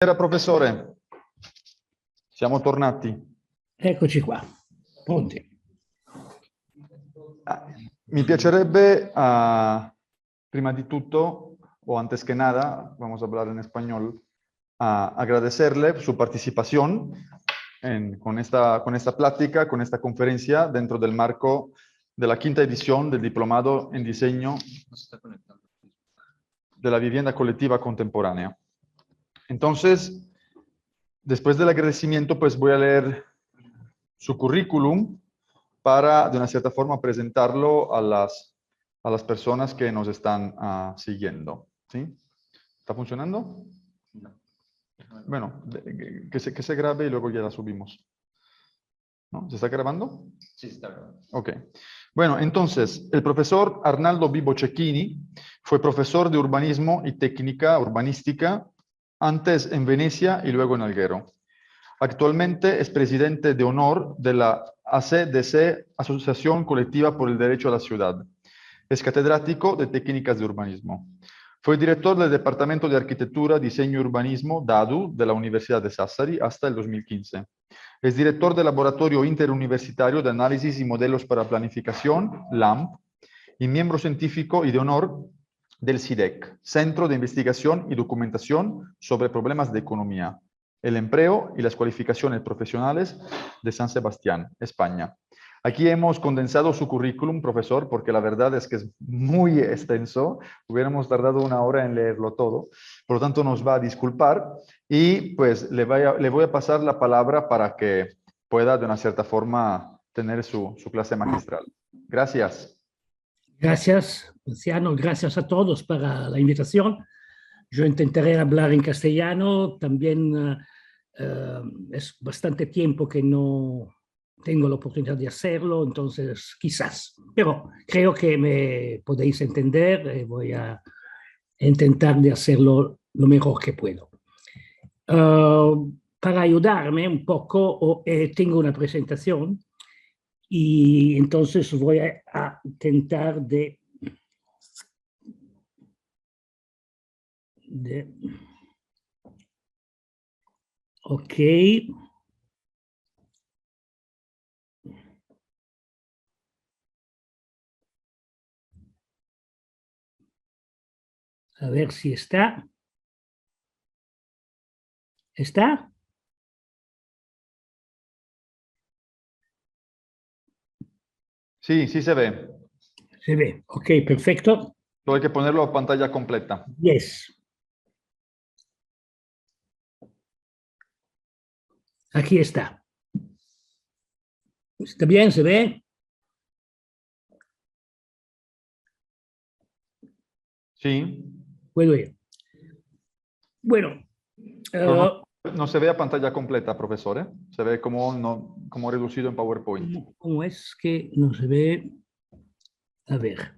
Buonasera professore, siamo tornati. Eccoci qua, pronti. Mi piacerebbe, prima di tutto, o antes que nada, vamos a hablar en español, agradecerle su participación con esta plática, con esta conferencia dentro del marco de la quinta edición del Diplomado en Diseño de la Vivienda Colectiva Contemporánea. Entonces, después del agradecimiento, pues voy a leer su currículum para, de una cierta forma, presentarlo a las personas que nos están siguiendo. ¿Sí? ¿Está funcionando? Bueno, que se grabe y luego ya la subimos. ¿No? ¿Se está grabando? Sí, está grabando. Ok. Bueno, entonces, el profesor Arnaldo Bibo Cecchini fue profesor de urbanismo y técnica urbanística, antes en Venecia y luego en Alghero. Actualmente es presidente de honor de la ACDC, Asociación Colectiva por el Derecho a la Ciudad. Es catedrático de técnicas de urbanismo. Fue director del Departamento de Arquitectura, Diseño y Urbanismo, DADU, de la Universidad de Sassari hasta el 2015. Es director del Laboratorio Interuniversitario de Análisis y Modelos para Planificación, LAMP, y miembro científico y de honor del CIDEC, Centro de Investigación y Documentación sobre Problemas de Economía, el Empleo y las Cualificaciones Profesionales de San Sebastián, España. Aquí hemos condensado su currículum, profesor, porque la verdad es que es muy extenso. Hubiéramos tardado una hora en leerlo todo. Por lo tanto, nos va a disculpar y pues le voy a pasar la palabra para que pueda de una cierta forma tener su clase magistral. Gracias. Gracias, Luciano, gracias a todos por la invitación. Yo intentaré hablar en castellano, también es bastante tiempo que no tengo la oportunidad de hacerlo, entonces quizás, pero creo que me podéis entender, voy a intentar de hacerlo lo mejor que puedo. Para ayudarme un poco, tengo una presentación y entonces voy a intentar de ok. A ver si está. ¿Está? Sí, sí se ve. Se ve. Ok, perfecto. Solo hay que ponerlo a pantalla completa. Yes. Aquí está. ¿Está bien? ¿Se ve? Sí. Puedo ir. Bueno. No se ve a pantalla completa, profesor, ¿eh? Se ve como reducido en PowerPoint. ¿Cómo es que no se ve? A ver.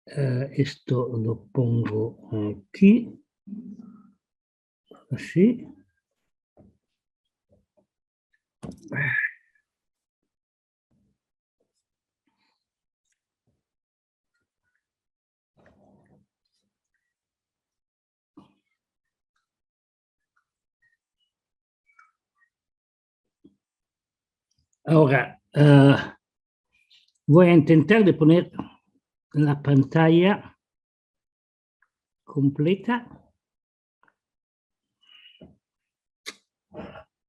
Esto lo pongo aquí. Así. Ahora, voy a intentar de poner la pantalla completa.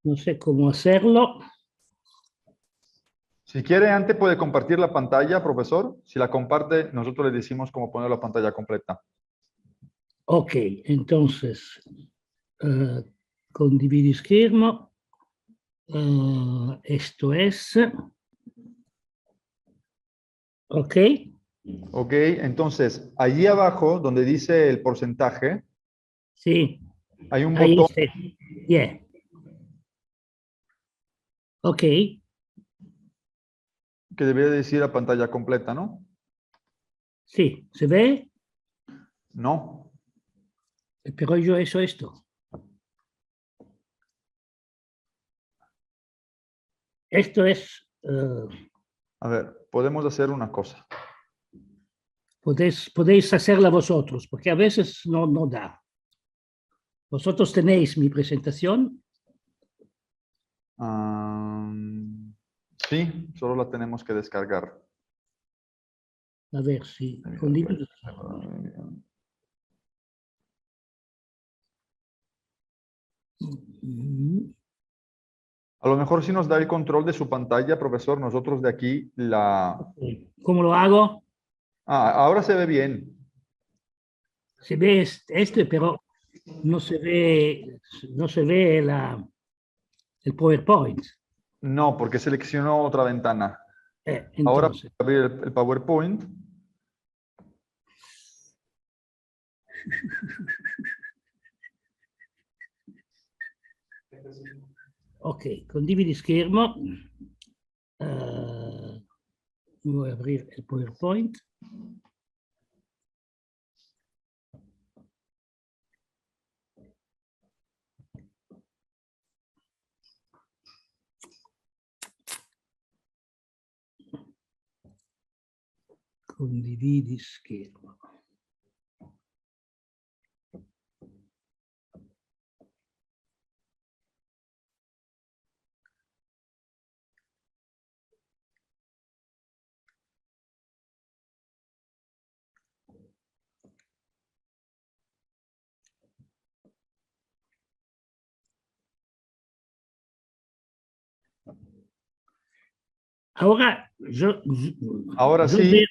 No sé cómo hacerlo. Si quiere, antes puede compartir la pantalla, profesor. Si la comparte, nosotros le decimos cómo poner la pantalla completa. Ok, entonces, condivido schermo. Esto es. Ok. Ok, entonces, allí abajo, donde dice el porcentaje, Sí. hay un Ahí botón está. Yeah. Ok. que debería decir la pantalla completa, ¿no? Sí, ¿se ve? No. Pero yo he hecho esto. Esto es... A ver, podemos hacer una cosa. podéis hacerla vosotros, porque a veces no da. ¿Vosotros tenéis mi presentación? Sí, solo la tenemos que descargar. A ver si condivido. A lo mejor si nos da el control de su pantalla, profesor, nosotros de aquí la... ¿Cómo lo hago? Ahora se ve bien. Se ve este, pero no se ve el PowerPoint. No, porque seleccionó otra ventana. Ahora Entonces, abrir el PowerPoint. ok, condividi schermo. Voy a abrir el PowerPoint. Condividi schermo. Ahora, Ahora yo sí, veo,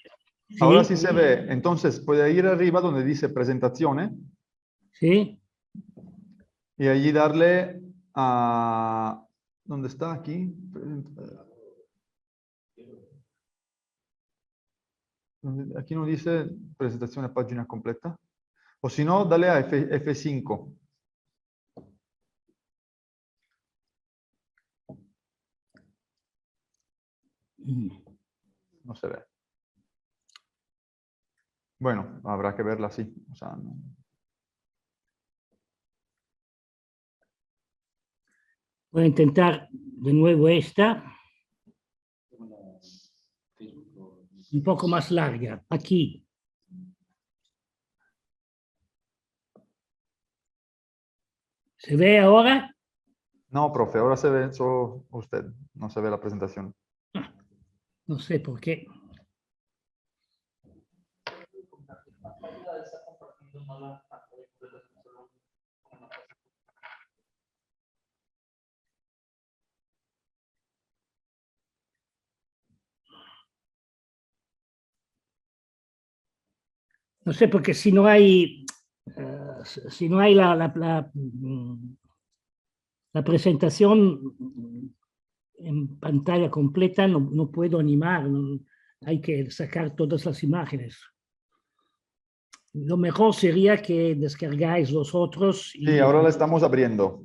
ahora sí se ve. Entonces puede ir arriba donde dice presentaciones sí, y allí darle a... ¿Dónde está aquí? Aquí no dice presentación a página completa. O si no, dale a F5. No se ve. Bueno, habrá que verla así. O sea, no. voy a intentar de nuevo esta. Un poco más larga, aquí. ¿Se ve ahora? No, profe, ahora se ve solo usted. No se ve la presentación. No sé por qué. No sé, porque si no hay, la presentación en pantalla completa, no puedo animar, hay que sacar todas las imágenes. Lo mejor sería que descargáis los otros. Y, Sí, ahora la estamos abriendo.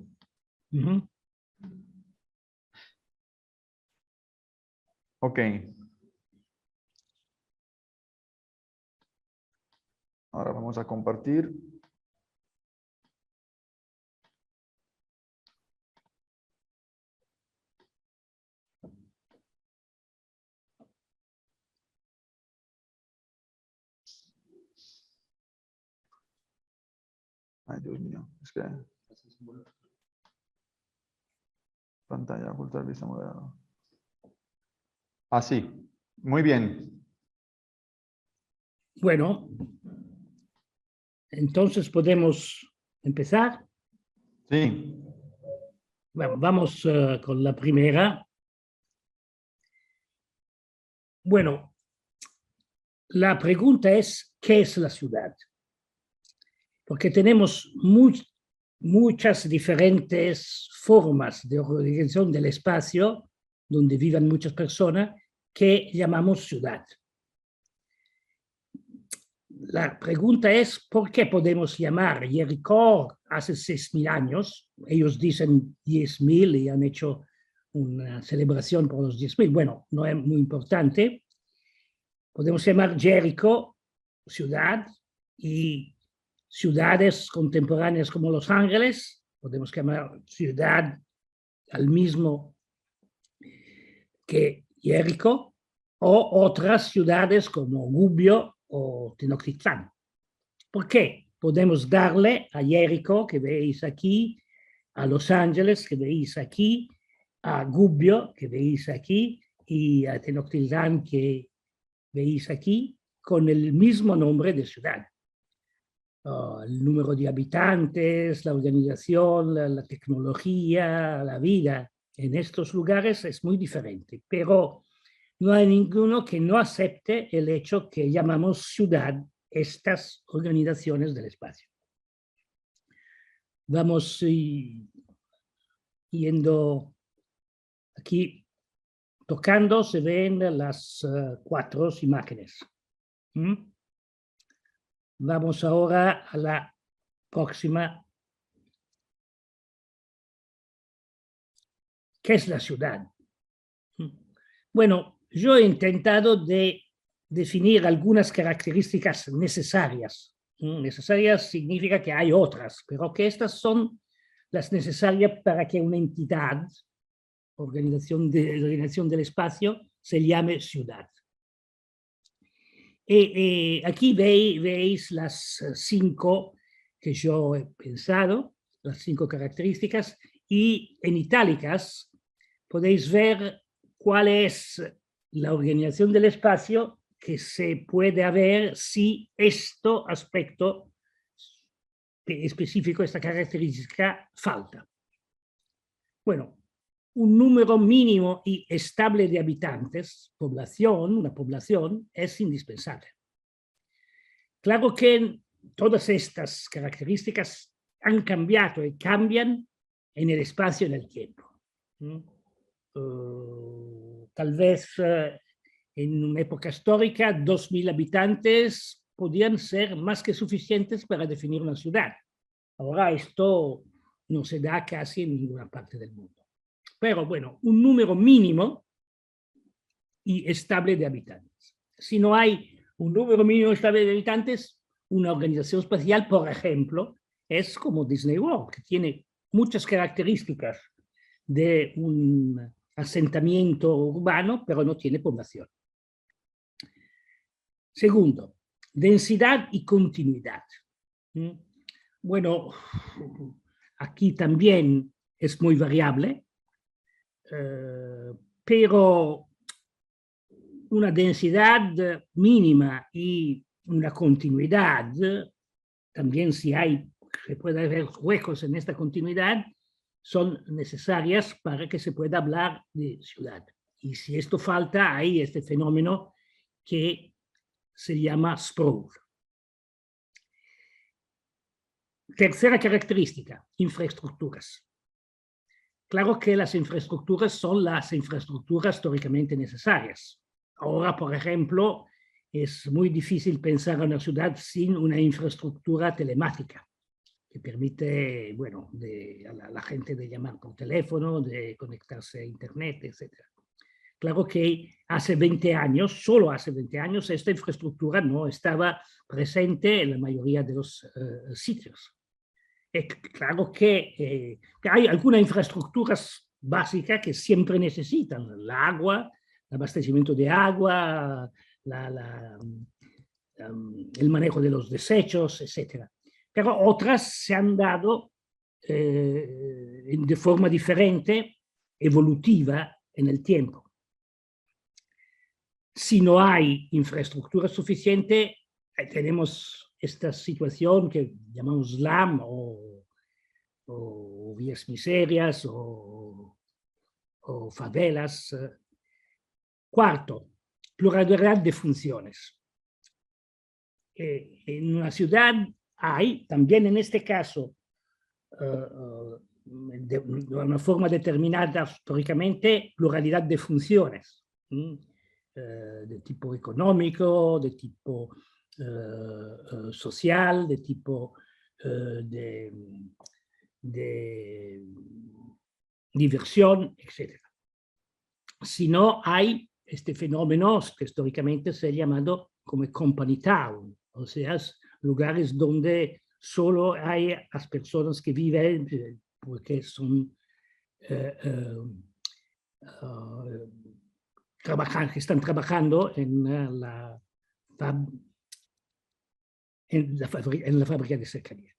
Ok. Ahora vamos a compartir. Ay, Dios mío, es que... Pantalla, ocultar, vista moderada. Así. Muy bien. Bueno, entonces podemos empezar. Sí. Bueno, vamos con la primera. Bueno, la pregunta es, ¿qué es la ciudad? Porque tenemos muchas diferentes formas de organización del espacio donde viven muchas personas que llamamos ciudad. La pregunta es, ¿por qué podemos llamar Jericó hace 6.000 años? Ellos dicen 10.000 y han hecho una celebración por los 10.000. Bueno, no es muy importante. Podemos llamar Jericó ciudad y ciudades contemporáneas como Los Ángeles, podemos llamar ciudad al mismo que Jericó, o otras ciudades como Gubbio o Tenochtitlán. ¿Por qué? podemos darle a Jericho, que veis aquí, a Los Ángeles, que veis aquí, a Gubbio, que veis aquí, y a Tenochtitlan, que veis aquí, con el mismo nombre de ciudad. El número de habitantes, la organización, la tecnología, la vida en estos lugares es muy diferente, pero no hay ninguno que no acepte el hecho que llamamos ciudad estas organizaciones del espacio. Vamos yendo aquí, tocando, se ven las 4 imágenes. Vamos ahora a la próxima. ¿Qué es la ciudad? Bueno, yo he intentado de definir algunas características necesarias. Necesarias significa que hay otras, pero que estas son las necesarias para que una entidad, organización del espacio, se llame ciudad. Aquí veis las 5 que yo he pensado, las 5 características, y en itálicas podéis ver cuál es la organización del espacio que se puede haber si este aspecto específico, esta característica, falta. Bueno, un número mínimo y estable de habitantes, una población, es indispensable. Claro que todas estas características han cambiado y cambian en el espacio y en el tiempo. Tal vez en una época histórica 2.000 habitantes podían ser más que suficientes para definir una ciudad. Ahora esto no se da casi en ninguna parte del mundo. Pero bueno, un número mínimo y estable de habitantes. Si no hay un número mínimo estable de habitantes, una organización espacial, por ejemplo, es como Disney World, que tiene muchas características de un asentamiento urbano, pero no tiene población. Segundo, densidad y continuidad. Bueno, aquí también es muy variable, pero una densidad mínima y una continuidad, también se puede haber huecos en esta continuidad, son necesarias para que se pueda hablar de ciudad. Y si esto falta, hay este fenómeno que se llama sprawl. Tercera característica, infraestructuras. Claro que las infraestructuras son las infraestructuras históricamente necesarias. Ahora, por ejemplo, es muy difícil pensar en una ciudad sin una infraestructura telemática que permite, bueno, a la gente de llamar por teléfono, de conectarse a internet, etc. Claro que hace 20 años, solo hace 20 años, esta infraestructura no estaba presente en la mayoría de los sitios. Claro que hay algunas infraestructuras básicas que siempre necesitan, el agua, el abastecimiento de agua, el manejo de los desechos, etc. Pero otras se han dado de forma diferente, evolutiva en el tiempo. Si no hay infraestructura suficiente, tenemos esta situación que llamamos SLAM o vías miserias o favelas. Cuarto, pluralidad de funciones. En una ciudad hay, también en este caso, de una forma determinada históricamente, pluralidad de funciones, de tipo económico, de tipo social, de tipo de diversión, etc. Si no, hay este fenómeno que históricamente se ha llamado como company town, o sea, lugares donde solo hay las personas que viven porque son que están trabajando en en la fábrica de cercanía.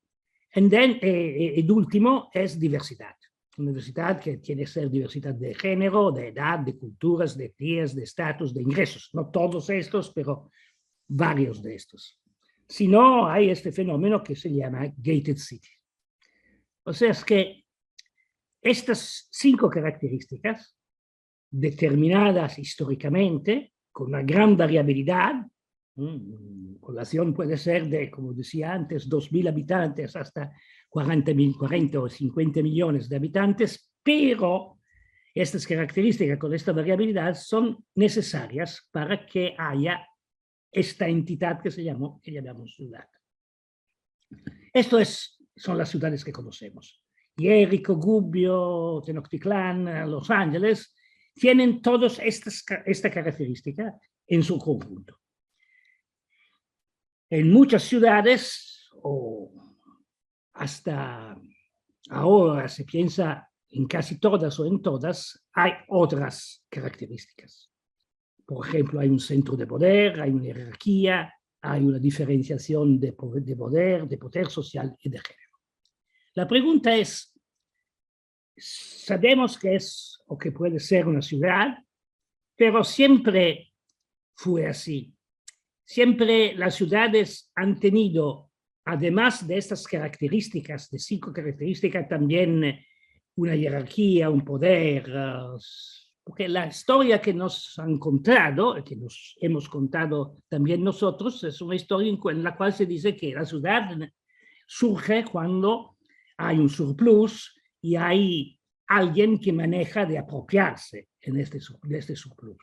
Y último es diversidad. Una diversidad que tiene que ser diversidad de género, de edad, de culturas, de etnias, de estatus, de ingresos. No todos estos, pero varios de estos. Si no, hay este fenómeno que se llama gated city. O sea, es que estas 5 características, determinadas históricamente, con una gran variabilidad, población puede ser de, como decía antes, 2.000 habitantes hasta 40 o 50 millones de habitantes, pero estas características con esta variabilidad son necesarias para que haya esta entidad que llamamos ciudad. Esto son las ciudades que conocemos. Jericó, Gubbio, Tenochtitlán, Los Ángeles, tienen todas esta característica en su conjunto. En muchas ciudades, o hasta ahora se piensa en casi todas o en todas, hay otras características. Por ejemplo, hay un centro de poder, hay una jerarquía, hay una diferenciación de poder social y de género. La pregunta es, sabemos que es o que puede ser una ciudad, pero siempre fue así. Siempre las ciudades han tenido, además de estas características, de 5 características, también una jerarquía, un poder, porque la historia que nos han contado, que nos hemos contado también nosotros, es una historia en la cual se dice que la ciudad surge cuando hay un surplus y hay alguien que maneja de apropiarse de este surplus.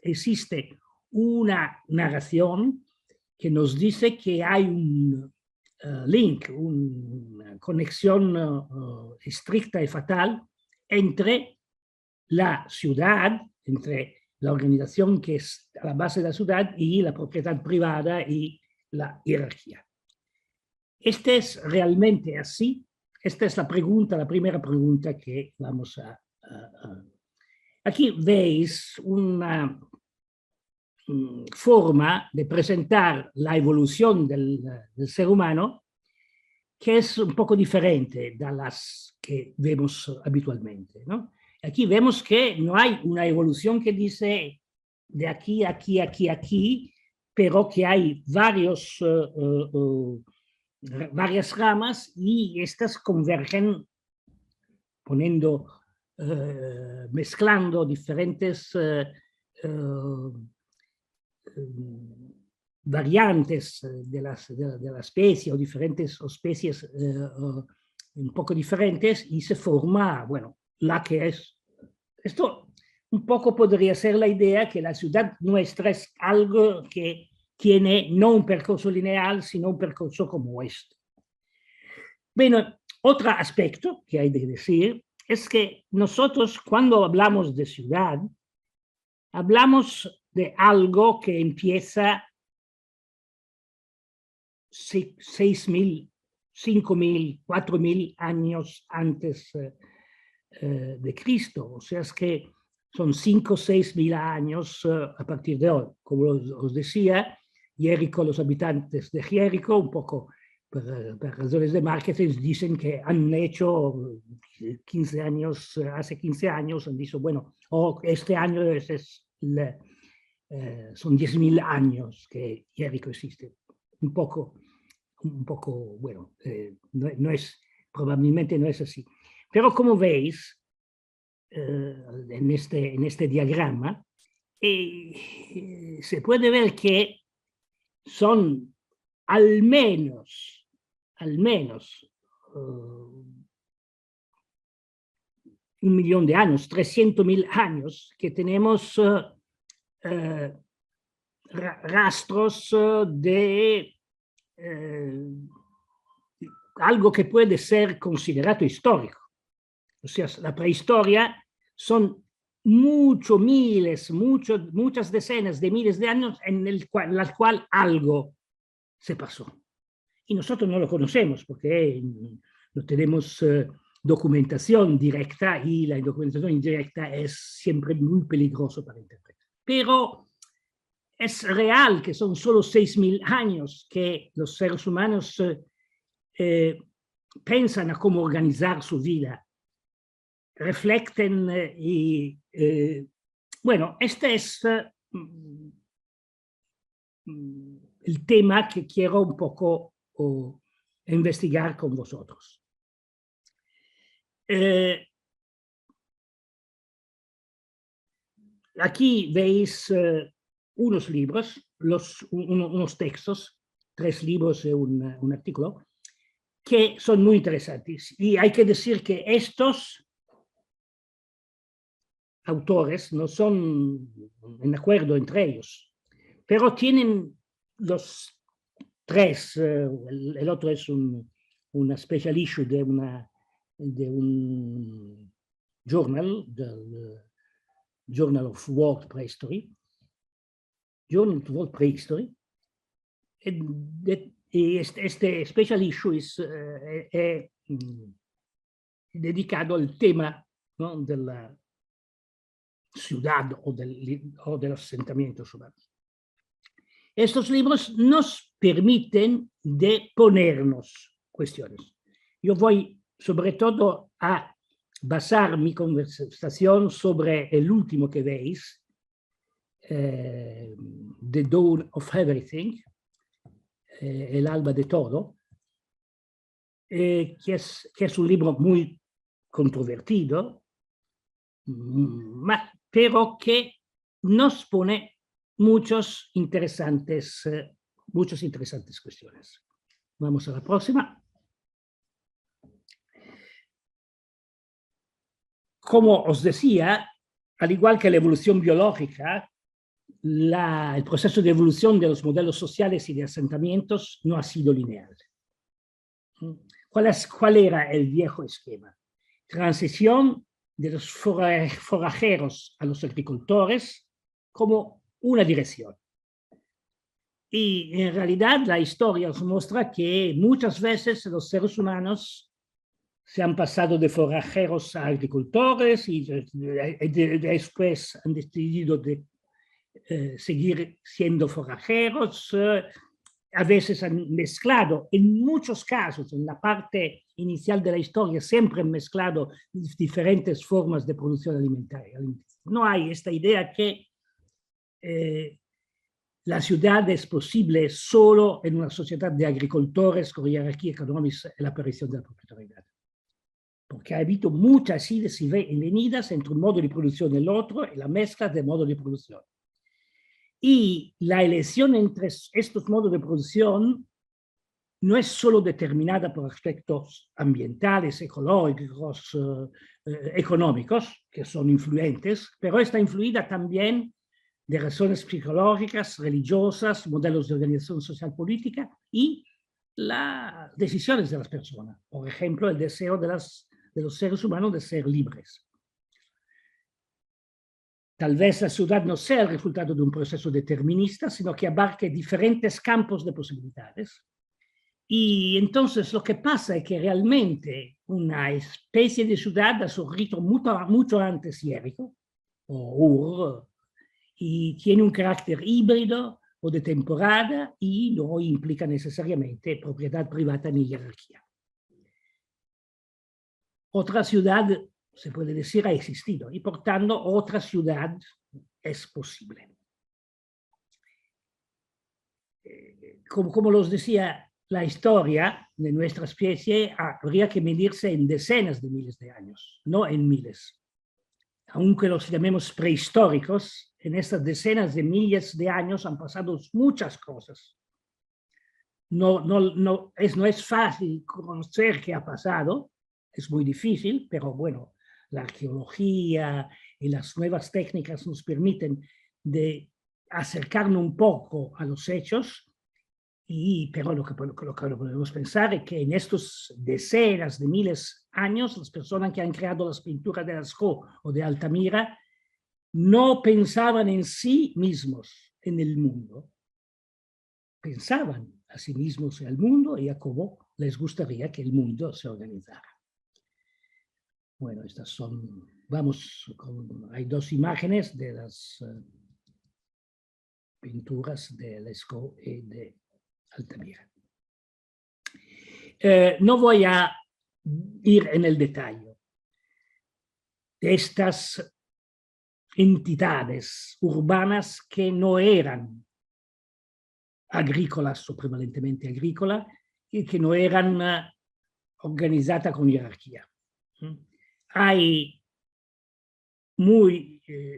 Existe una narración que nos dice que hay un link, una conexión estricta y fatal entre la ciudad, entre la organización que es a la base de la ciudad y la propiedad privada y la jerarquía. ¿Este es realmente así? Esta es la primera pregunta que vamos a... Aquí veis una forma de presentar la evolución del ser humano que es un poco diferente de las que vemos habitualmente, ¿no? Aquí vemos que no hay una evolución que dice de aquí, aquí, aquí, aquí, pero que hay varias ramas y estas convergen mezclando diferentes variantes de la especie o diferentes especies un poco diferentes y se forma, bueno, la que es. Esto un poco podría ser la idea que la ciudad nuestra es algo que tiene no un percurso lineal, sino un percurso como este. Bueno, otro aspecto que hay de decir es que nosotros cuando hablamos de ciudad, hablamos de algo que empieza 6.000, 5.000, 4.000 años antes de Cristo. O sea, es que son 5 o 6.000 años a partir de hoy. Como os decía, Jericó, los habitantes de Jericó, un poco por razones de marketing, dicen que han hecho 15 años, hace 15 años, han dicho, bueno, este año son 10.000 años que Jericó existe. Un poco, bueno, probablemente no es así. Pero como veis, en este diagrama, se puede ver que son al menos 1.000.000 de años, 300.000 años, que tenemos rastros de algo que puede ser considerado histórico. O sea, la prehistoria son muchas decenas de miles de años en las cuales algo se pasó. Y nosotros no lo conocemos porque no tenemos documentación directa y la documentación indirecta es siempre muy peligroso para interpretar. Pero es real que son solo 6.000 años que los seres humanos piensan a cómo organizar su vida, reflecten y, bueno, este es el tema que quiero un poco investigar con vosotros. Aquí veis unos libros, unos textos, 3 libros y un artículo, que son muy interesantes. Y hay que decir que estos autores no son en acuerdo entre ellos, pero tienen los 3, el otro es una special issue de un journal, del Journal of World Prehistory, Journal of World Prehistory, y este special issue es dedicado al tema, ¿no?, de la ciudad o de los asentamientos humanos. Estos libros nos permiten de ponernos cuestiones. Yo voy sobre todo a basar mi conversación sobre el último que veis, The Dawn of Everything, El alba de todo, que es un libro muy controvertido, pero que nos pone muchas interesantes cuestiones. Vamos a la próxima. Como os decía, al igual que la evolución biológica, el proceso de evolución de los modelos sociales y de asentamientos no ha sido lineal. ¿Cuál era el viejo esquema? Transición de los forajeros a los agricultores como una dirección. Y en realidad la historia nos muestra que muchas veces los seres humanos se han pasado de forajeros a agricultores y después han decidido de seguir siendo forajeros. A veces han mezclado, en muchos casos, en la parte inicial de la historia, siempre han mezclado diferentes formas de producción alimentaria. No hay esta idea que la ciudad es posible solo en una sociedad de agricultores con jerarquía económica y la aparición de la propiedad. Porque ha habido muchas idas y venidas entre un modo de producción y el otro, y la mezcla de modos de producción. Y la elección entre estos modos de producción no es solo determinada por aspectos ambientales, ecológicos, económicos, que son influyentes, pero está influida también de razones psicológicas, religiosas, modelos de organización social política y las decisiones de las personas. Por ejemplo, el deseo de los seres humanos de ser libres. Tal vez la ciudad no sea el resultado de un proceso determinista, sino que abarque diferentes campos de posibilidades. Y entonces lo que pasa es que realmente una especie de ciudad ha surgido mucho antes Jericho, o Ur, y tiene un carácter híbrido o de temporada y no implica necesariamente propiedad privada ni jerarquía. Otra ciudad, se puede decir, ha existido y por tanto otra ciudad es posible. Como los decía, la historia de nuestra especie habría que medirse en decenas de miles de años, no en miles. Aunque los llamemos prehistóricos, en estas decenas de miles de años han pasado muchas cosas. No es fácil conocer qué ha pasado, es muy difícil, pero bueno, la arqueología y las nuevas técnicas nos permiten de acercarnos un poco a los hechos, pero lo que podemos pensar es que en estos decenas de miles de años, las personas que han creado las pinturas de Lascaux o de Altamira no pensaban en sí mismos en el mundo, pensaban a sí mismos en el mundo y a cómo les gustaría que el mundo se organizara. Bueno, estas son, hay 2 imágenes de las pinturas de Lescaut y de Altamira. No voy a ir en el detalle de estas entidades urbanas que no eran agrícolas o prevalentemente agrícolas y que no eran organizadas con jerarquía.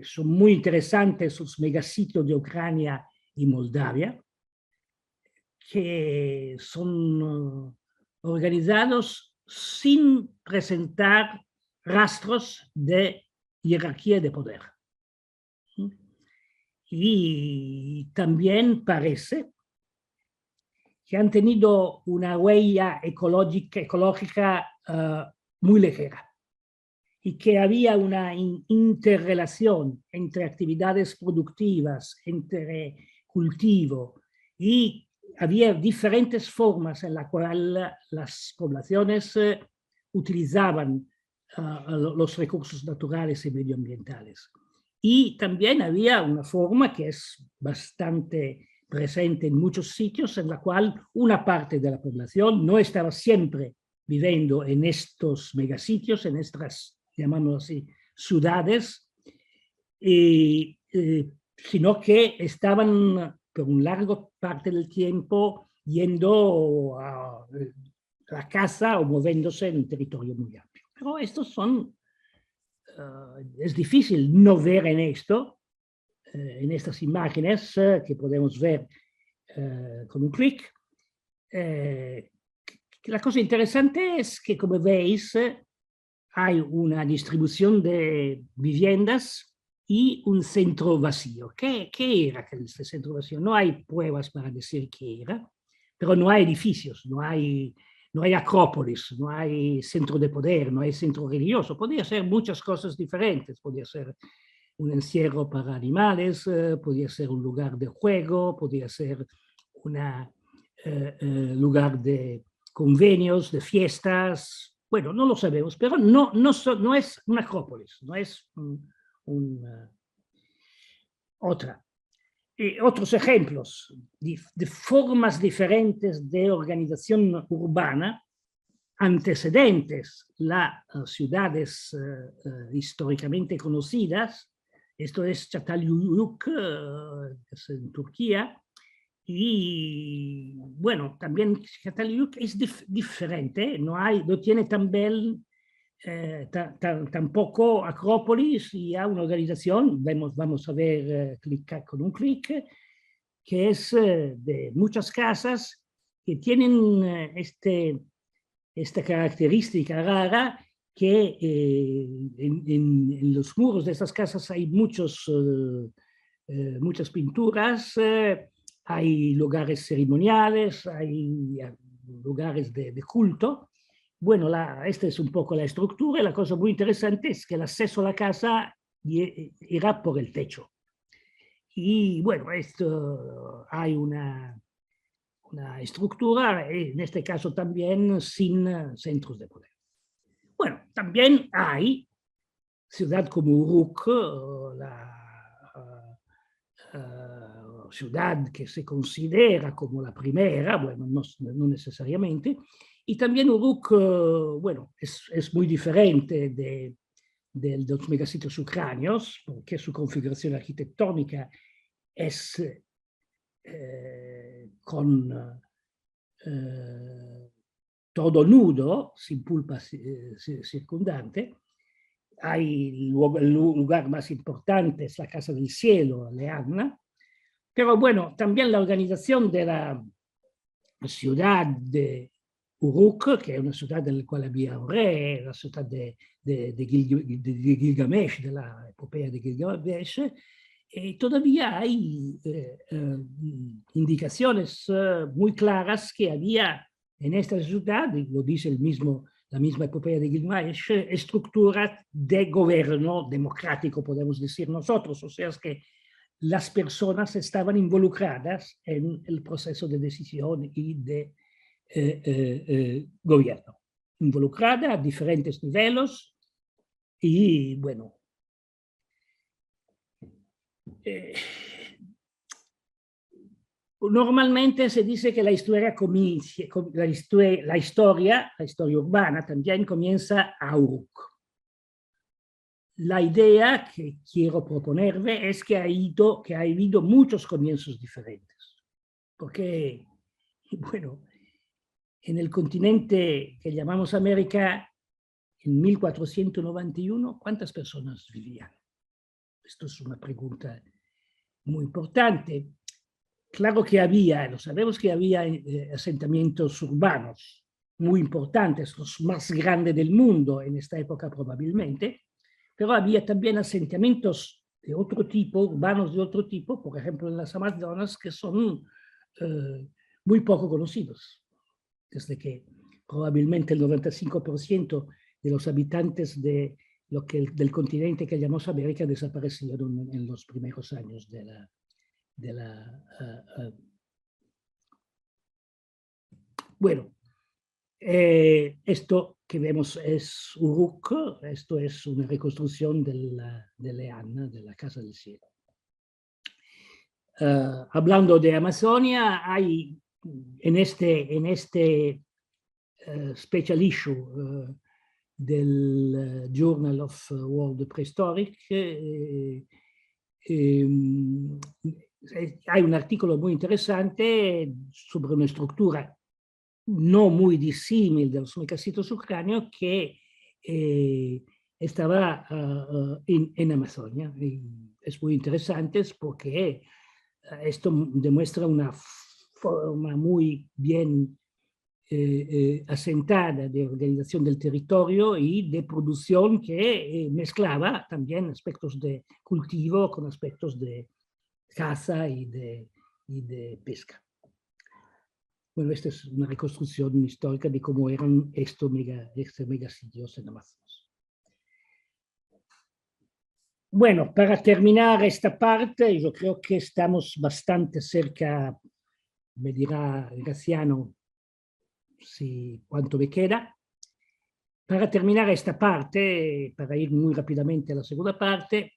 Son muy interesantes los megasitios de Ucrania y Moldavia, que son organizados sin presentar rastros de jerarquía de poder. Y también parece que han tenido una huella ecológica muy ligera y que había una interrelación entre actividades productivas, entre cultivo, y había diferentes formas en las cuales las poblaciones utilizaban los recursos naturales y medioambientales. Y también había una forma que es bastante presente en muchos sitios, en la cual una parte de la población no estaba siempre viviendo en estos megasitios, en estas, llamámoslo así, ciudades, sino que estaban por una larga parte del tiempo yendo a la casa o moviéndose en un territorio muy amplio. Pero estos son, es difícil no ver en esto, en estas imágenes que podemos ver con un clic. La cosa interesante es que, como veis, hay una distribución de viviendas y un centro vacío. ¿Qué era este centro vacío? No hay pruebas para decir qué era, pero no hay edificios, no hay acrópolis, no hay centro de poder, no hay centro religioso. Podría ser muchas cosas diferentes. Podría ser un encierro para animales, podría ser un lugar de juego, podría ser un lugar de convenios, de fiestas. Bueno, no lo sabemos, pero no es una acrópolis, no es otra. Otros ejemplos de formas diferentes de organización urbana antecedentes las ciudades históricamente conocidas. Esto es Çatalhöyük, es en Turquía. Y bueno, también Çatalhöyük es diferente, no tiene tampoco acrópolis y hay una organización, vamos a ver, clicar con un clic, que es de muchas casas que tienen esta característica rara que en los muros de estas casas hay muchas pinturas, hay lugares ceremoniales, hay lugares de culto. Bueno, esta es un poco la estructura y la cosa muy interesante es que el acceso a la casa irá por el techo. Y bueno, esto hay una estructura, en este caso también sin centros de poder. Bueno, también hay ciudad como Uruk, la ciudad que se considera como la primera, bueno, no necesariamente, y también Uruk, bueno, es muy diferente de los megasitios ucranianos, porque su configuración arquitectónica es con todo nudo, sin pulpa circundante. El lugar más importante es la Casa del Cielo, Leagna, pero bueno, también la organización de la ciudad de Uruk, que es una ciudad en la cual había un rey, la ciudad de Gilgamesh, de la epopeya de Gilgamesh, todavía hay indicaciones muy claras que había en esta ciudad, y lo dice la misma epopeya de Gilgamesh, estructura de gobierno democrático, podemos decir nosotros, o sea, es que las personas estaban involucradas en el proceso de decisión y de gobierno, involucrada a diferentes niveles y bueno, Normalmente se dice que la historia comienza, la historia urbana también comienza a Uruk. La idea que quiero proponerme es que ha habido muchos comienzos diferentes. Porque, bueno, en el continente que llamamos América, en 1491, ¿cuántas personas vivían? Esto es una pregunta muy importante. Claro que había, lo sabemos que había asentamientos urbanos muy importantes, los más grandes del mundo en esta época probablemente, pero había también asentamientos de otro tipo, urbanos de otro tipo, por ejemplo en las Amazonas, que son muy poco conocidos, desde que probablemente el 95% de los habitantes del continente que llamamos América desaparecieron en los primeros años bueno, esto que vemos es Uruk, esto es una reconstrucción de Leana, de la Casa del Cielo. Hablando de Amazonia, hay en este special issue del Journal of World Prehistoric, hay un artículo muy interesante sobre una estructura no muy disímil de los mecasitos ucranianos que estaba en Amazonia. Y es muy interesante porque esto demuestra una forma muy bien asentada de organización del territorio y de producción que mezclaba también aspectos de cultivo con aspectos de caza y de pesca. Bueno, esta es una reconstrucción histórica de cómo eran estos megasitios en Amazonas. Bueno, para terminar esta parte, yo creo que estamos bastante cerca, me dirá Graziano cuánto me queda. Para terminar esta parte, para ir muy rápidamente a la segunda parte,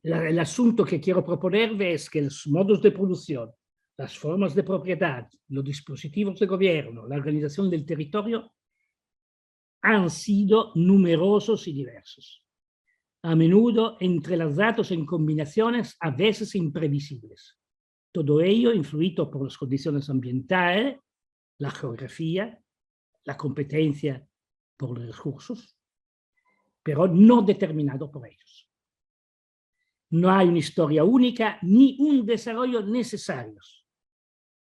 el asunto que quiero proponerle es que los modos de producción, las formas de propiedad, los dispositivos de gobierno, la organización del territorio han sido numerosos y diversos, a menudo entrelazados en combinaciones a veces imprevisibles. Todo ello influido por las condiciones ambientales, la geografía, la competencia por los recursos, pero no determinado por ellos. No hay una historia única ni un desarrollo necesarios.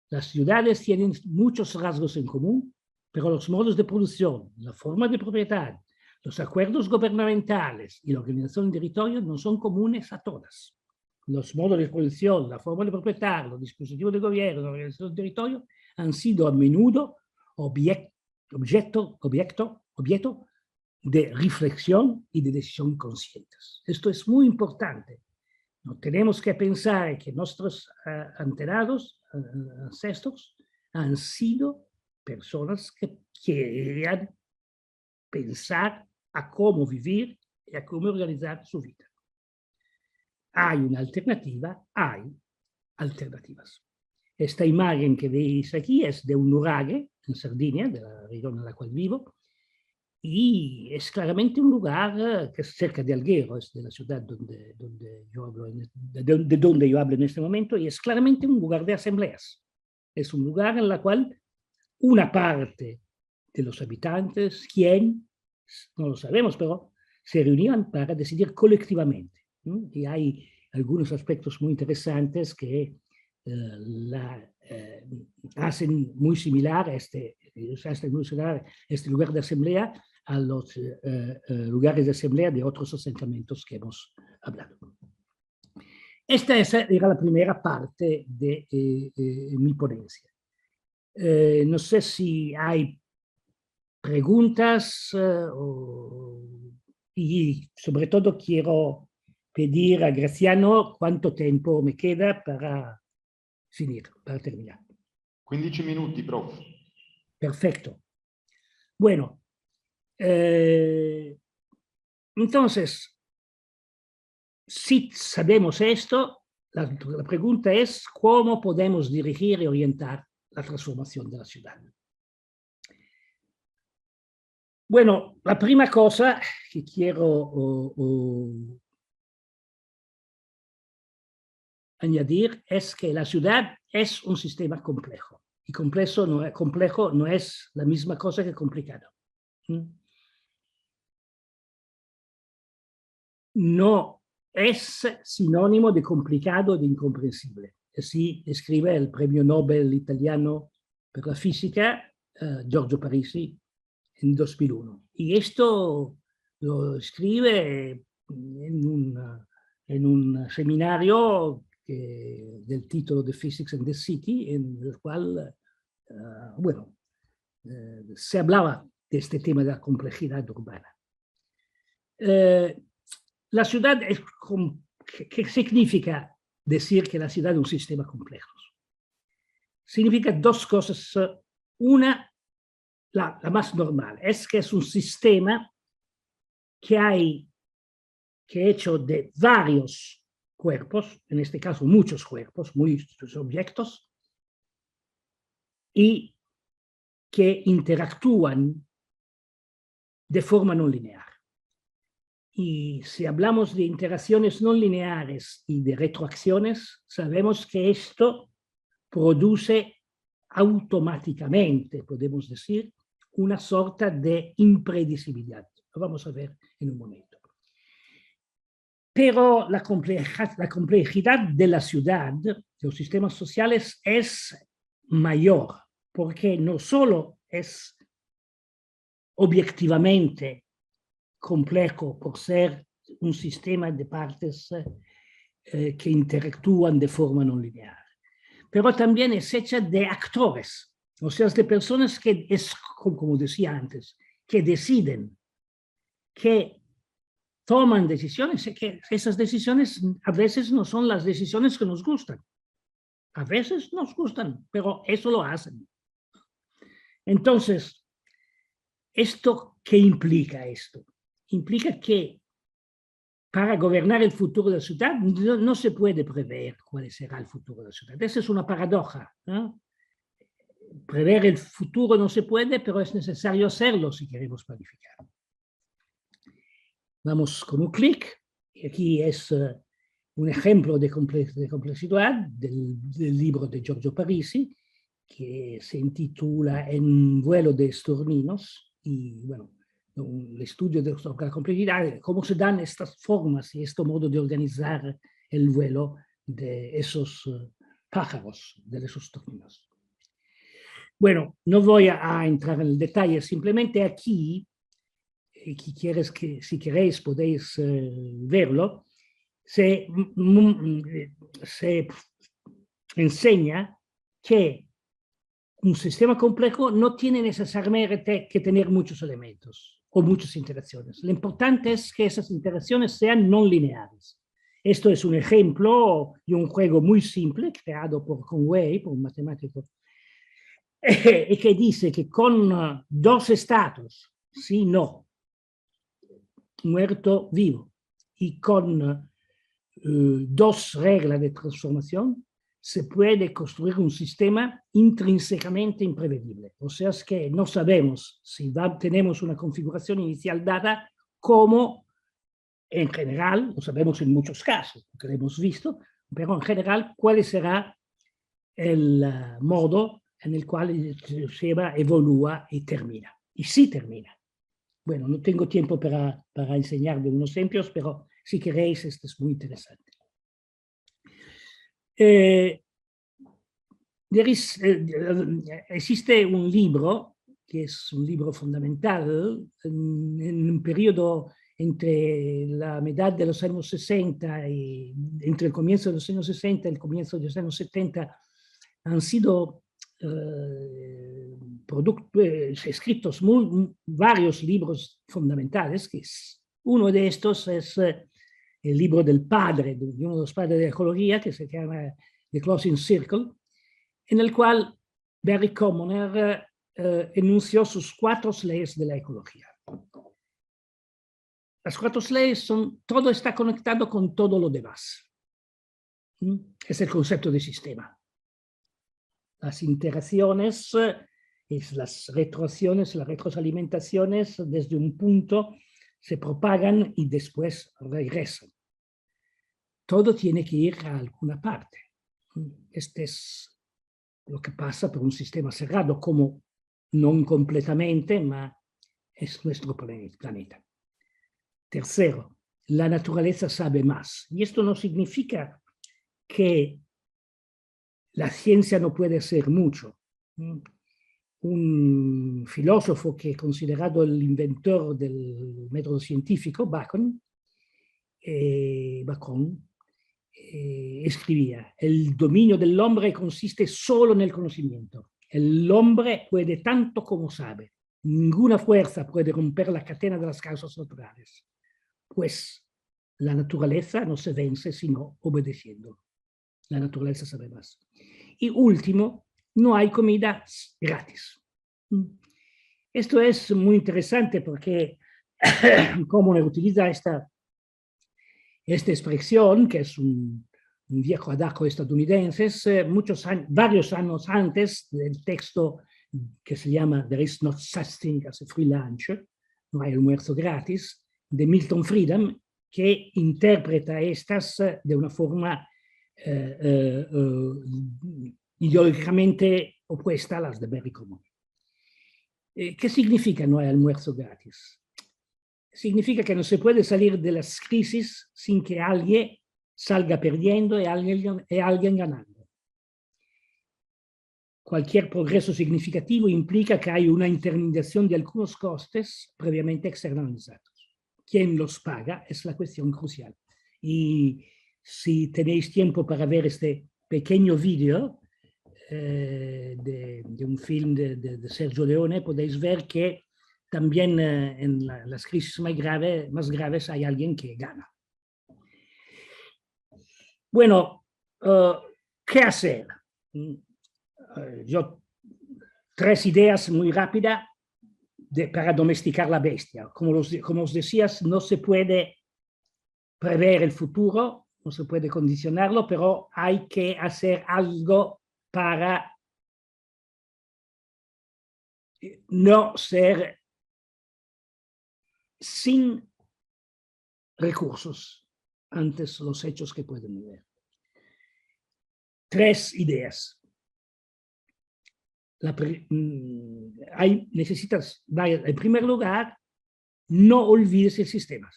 Las ciudades tienen muchos rasgos en común, pero los modos de producción, la forma de propiedad, los acuerdos gubernamentales y la organización del territorio no son comunes a todas. Los modos de producción, la forma de propiedad, los dispositivos de gobierno, la organización del territorio han sido a menudo objeto de reflexión y de decisión conscientes. Esto es muy importante. No tenemos que pensar que nuestros ancestros han sido personas que querían pensar a cómo vivir y a cómo organizar su vida. Hay una alternativa, hay alternativas. Esta imagen que veis aquí es de un nuraghe en Sardinia, de la región en la cual vivo, y es claramente un lugar que es cerca de Alghero, es de la ciudad donde yo hablo de donde yo hablo en este momento, y es claramente un lugar de asambleas. Es un lugar en el cual una parte de los habitantes, quién, no lo sabemos, pero se reunían para decidir colectivamente. Y hay algunos aspectos muy interesantes que hacen muy similar este lugar de asamblea a los lugares de asamblea de otros asentamientos que hemos hablado. Esta era la primera parte de mi ponencia. No sé si hay preguntas y sobre todo quiero pedir a Graziano cuánto tiempo me queda para finir, para terminar. 15 minuti, prof. Perfecto. Bueno, entonces, si sabemos esto, la pregunta es cómo podemos dirigir y orientar la transformación de la ciudad. Bueno, la primera cosa que quiero añadir es que la ciudad es un sistema complejo. Y complejo no es la misma cosa que complicado. No es sinónimo de complicado, de incomprensible. Así escribe el premio Nobel italiano per la física, Giorgio Parisi, en 2001. Y esto lo escribe en un seminario del título de Physics and the City, en el cual, se hablaba de este tema de la complejidad urbana. La ciudad, ¿qué significa decir que la ciudad es un sistema complejo? Significa dos cosas. Una, la más normal, es que es un sistema que hecho de varios cuerpos, en este caso muchos cuerpos, muchos objetos, y que interactúan de forma no lineal. Y si hablamos de interacciones no lineares y de retroacciones, sabemos que esto produce automáticamente, podemos decir, una sorta de impredecibilidad. Lo vamos a ver en un momento. Pero la complejidad de la ciudad, de los sistemas sociales, es mayor, porque no solo es objetivamente complejo por ser un sistema de partes que interactúan de forma no lineal, pero también es hecha de actores, o sea, de personas que, como decía antes, que deciden, que toman decisiones, que esas decisiones a veces no son las decisiones que nos gustan. A veces nos gustan, pero eso lo hacen. Entonces, ¿qué implica esto? Implica que para gobernar el futuro de la ciudad no se puede prever cuál será el futuro de la ciudad. Esa es una paradoja, ¿no? Prever el futuro no se puede, pero es necesario hacerlo si queremos planificar. Vamos con un clic. Aquí es un ejemplo de complejidad del libro de Giorgio Parisi, que se intitula En vuelo de estorninos. Y bueno, el estudio de la complejidad, cómo se dan estas formas y este modo de organizar el vuelo de esos pájaros, de esos estorninos. Bueno, no voy a entrar en el detalle, simplemente aquí, si queréis podéis verlo, se enseña que un sistema complejo no tiene necesariamente que tener muchos elementos o muchas interacciones. Lo importante es que esas interacciones sean no lineares. Esto es un ejemplo de un juego muy simple creado por Conway, por un matemático, y que dice que con dos estados, sí, no, muerto, vivo, y con dos reglas de transformación, se puede construir un sistema intrínsecamente imprevedible. O sea, es que no sabemos si tenemos una configuración inicial dada, como en general, lo sabemos en muchos casos, porque lo hemos visto, pero en general, cuál será el modo en el cual el sistema evolúa y termina. Y sí termina. Bueno, no tengo tiempo para enseñarle unos ejemplos, pero si queréis, esto es muy interesante. Existe un libro, que es un libro fundamental, en un periodo entre la mitad de los años 60 y entre el comienzo de los años 60 y el comienzo de los años 70, han sido escritos varios libros fundamentales, que uno de estos es el libro del padre, de uno de los padres de la ecología, que se llama The Closing Circle, en el cual Barry Commoner enunció sus 4 leyes de la ecología. las cuatro leyes todo está conectado con todo lo demás. Es el concepto de sistema. Las interacciones, las retroacciones, las retroalimentaciones desde un punto se propagan y después regresan. Todo tiene que ir a alguna parte. Este es lo que pasa por un sistema cerrado, como no completamente, ma es nuestro planeta. Tercero, la naturaleza sabe más. Y esto no significa que la ciencia no puede hacer mucho. Un filósofo que es considerado el inventor del método científico, Bacon, escribía: el dominio del hombre consiste solo en el conocimiento. El hombre puede tanto como sabe. Ninguna fuerza puede romper la cadena de las causas naturales, pues la naturaleza no se vence sino obedeciendo. La naturaleza sabe más. Y último, no hay comida gratis. Esto es muy interesante porque como utiliza esta expresión, que es un viejo adaco estadounidense, varios años antes del texto que se llama There is no such thing as a free lunch, no hay almuerzo gratis, de Milton Friedman, que interpreta estas de una forma ideológicamente opuesta a las de Barry Común. ¿Qué significa no hay almuerzo gratis? Significa que no se puede salir de las crisis sin que alguien salga perdiendo y alguien ganando. Cualquier progreso significativo implica que hay una intermediación de algunos costes previamente externalizados. ¿Quién los paga? Es la cuestión crucial. Y si tenéis tiempo para ver este pequeño vídeo de un film de Sergio Leone, podéis ver que también en las crisis más graves hay alguien que gana. Bueno, ¿qué hacer? Yo, 3 ideas muy rápidas para domesticar la bestia. Como os decías, no se puede prever el futuro, no se puede condicionarlo, pero hay que hacer algo para no ser sin recursos ante los hechos que pueden ver. 3 ideas. Necesitas, en primer lugar, no olvides el sistema.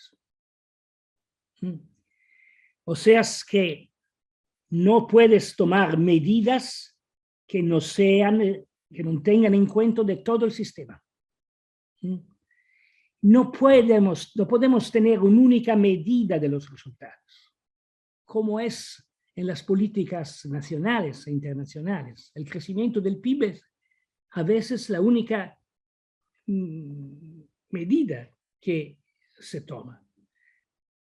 O sea, que no puedes tomar medidas que no tengan en cuenta de todo el sistema. No podemos tener una única medida de los resultados, como es en las políticas nacionales e internacionales. El crecimiento del PIB es a veces la única medida que se toma.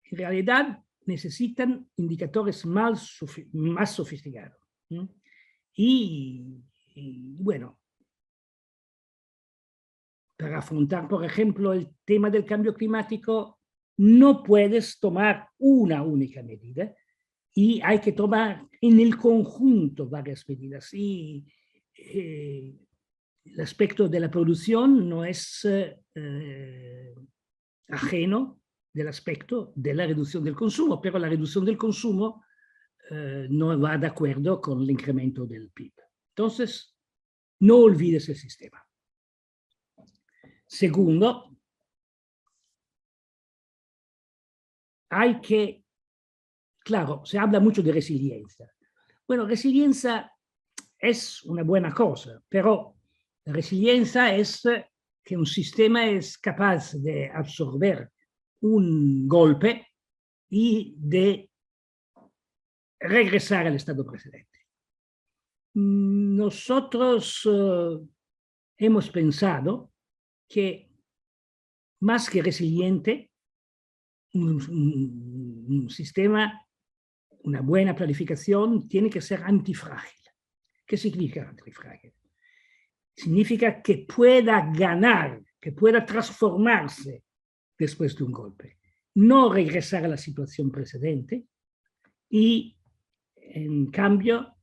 En realidad necesitan indicadores más sofisticados. Y bueno, para afrontar, por ejemplo, el tema del cambio climático, no puedes tomar una única medida y hay que tomar en el conjunto varias medidas. Y el aspecto de la producción no es ajeno del aspecto de la reducción del consumo, pero la reducción del consumo no va de acuerdo con el incremento del PIB. Entonces, no olvides el sistema. Segundo, hay que, claro, se habla mucho de resiliencia. Bueno, resiliencia es una buena cosa, pero la resiliencia es que un sistema es capaz de absorber un golpe y de regresar al estado precedente. Nosotros hemos pensado que más que resiliente, un sistema, una buena planificación tiene que ser antifrágil. ¿Qué significa antifrágil? Significa que pueda ganar, que pueda transformarse después de un golpe. no regresar a la situación precedente y, en cambio,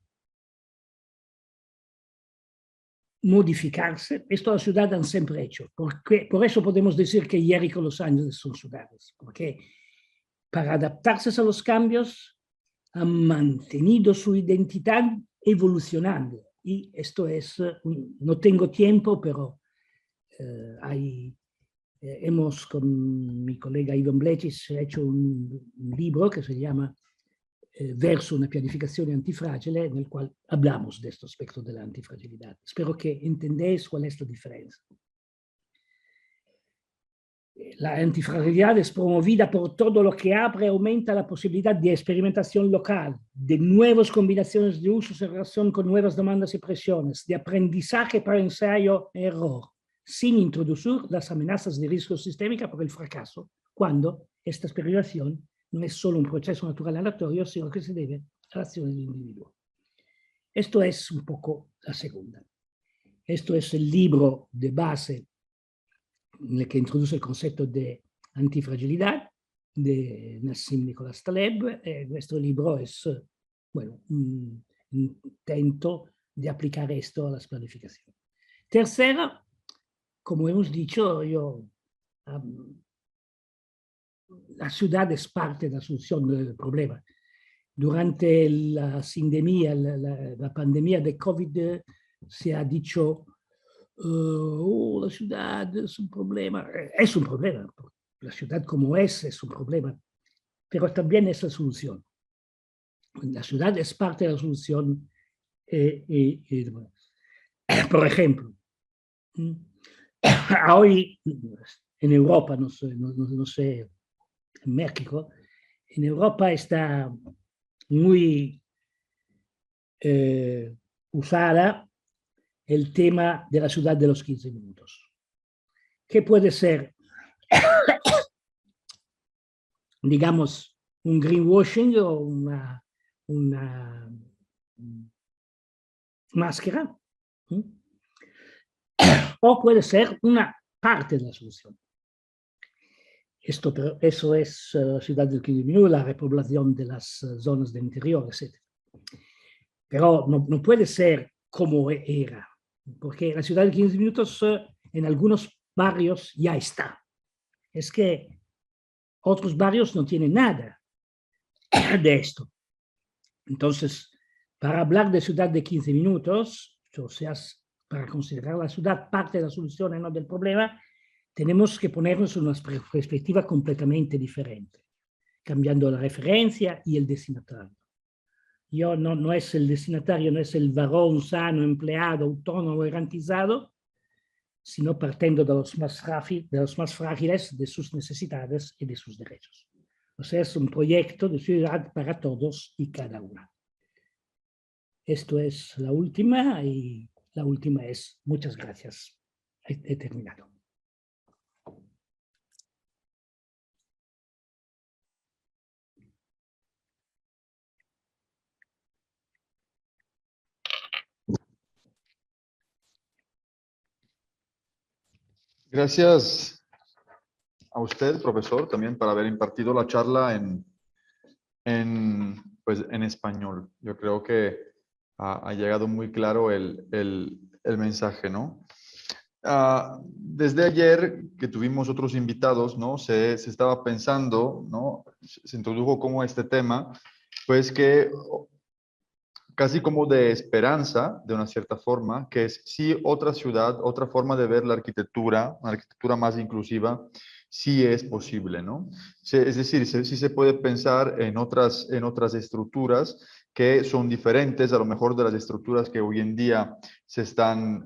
modificarse. Esto las ciudades han siempre hecho. Por eso podemos decir que Jericó, Los Ángeles son ciudades, porque para adaptarse a los cambios han mantenido su identidad evolucionando. Y esto es, no tengo tiempo, pero hemos con mi colega Ivan Blecis hecho un libro que se llama Verso una pianificazione antifragile, nel cual hablamos de este aspecto de la antifragilidad. Espero que entendéis cuál es la diferencia. La antifragilidad es promovida por todo lo que abre y aumenta la posibilidad de experimentación local, de nuevas combinaciones de usos en relación con nuevas demandas y presiones, de aprendizaje para ensayo y error, sin introducir las amenazas de riesgo sistémica por el fracaso, cuando esta experimentación no es solo un proceso natural aleatorio, sino que se debe a la acción del individuo. Esto es un poco la segunda. Esto es el libro de base en el que introduce el concepto de antifragilidad de Nassim Nicholas Taleb. Nuestro libro es, bueno, un intento de aplicar esto a las planificaciones. Tercera, como hemos dicho, la ciudad es parte de la solución del problema. Durante la pandemia de COVID se ha dicho la ciudad es un problema. Es un problema. La ciudad como es un problema, pero también es la solución. La ciudad es parte de la solución. Por ejemplo, hoy en Europa, no sé, en México, en Europa está muy usada el tema de la ciudad de los 15 minutos. ¿Qué puede ser, digamos, un greenwashing o una máscara? O puede ser una parte de la solución. Eso es la ciudad del 15 minutos, la repoblación de las zonas del interior, etc. Pero no puede ser como era, porque la ciudad de 15 minutos en algunos barrios ya está. Es que otros barrios no tienen nada de esto. Entonces, para hablar de ciudad de 15 minutos, o sea, para considerar la ciudad parte de la solución y no del problema, tenemos que ponernos en una perspectiva completamente diferente, cambiando la referencia y el destinatario. No es el destinatario, no es el varón sano, empleado, autónomo, garantizado, sino partiendo de los más frágiles, de sus necesidades y de sus derechos. O sea, es un proyecto de ciudad para todos y cada uno. Esto es la última, y la última es muchas gracias. He terminado. Gracias a usted, profesor, también por haber impartido la charla pues, en español. Yo creo que ha llegado muy claro el mensaje, ¿no? Desde ayer que tuvimos otros invitados, ¿no? Se estaba pensando, ¿no? Se introdujo como este tema, pues que casi como de esperanza, de una cierta forma, que es sí otra ciudad, otra forma de ver la arquitectura, una arquitectura más inclusiva, sí es posible, ¿no? Es decir, sí se puede pensar en otras estructuras que son diferentes a lo mejor de las estructuras que hoy en día se están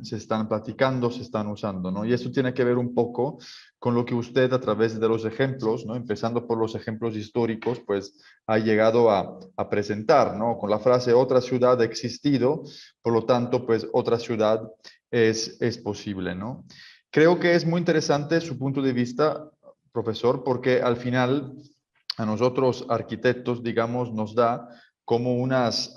platicando, se están usando, ¿no? Y eso tiene que ver un poco con lo que usted a través de los ejemplos, ¿no? Empezando por los ejemplos históricos, pues ha llegado a presentar, ¿no? Con la frase otra ciudad ha existido, por lo tanto, pues otra ciudad es posible, ¿no? Creo que es muy interesante su punto de vista, profesor, porque al final a nosotros arquitectos, digamos, nos da como unas